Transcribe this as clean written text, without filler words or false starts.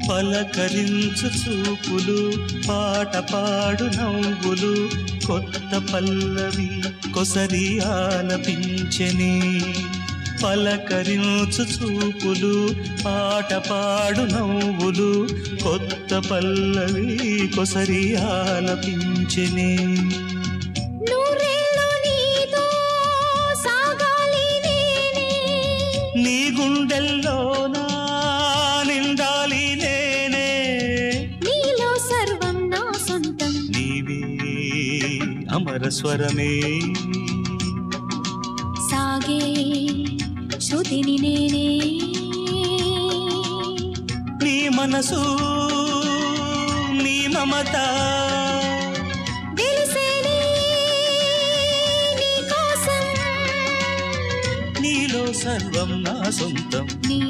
పలకరించు చూపులు పాట పాడు నవ్వులు కొత్త పల్లవి కొసరి ఆలపించెని పలకరించు చూపులు పాట పాడు నవ్వులు కొత్త పల్లవి కొసరి ఆలపించెని నీ గుండెల్లోనా నిండాలి నేనే నీలో సర్వం నా సొంతం నీవే అమర స్వరమే సాగే శృతిని నేనే నీ మనసు నీ మమత తెలిసేనే నీ కోసం నీలో సర్వం నా సొంతం నీ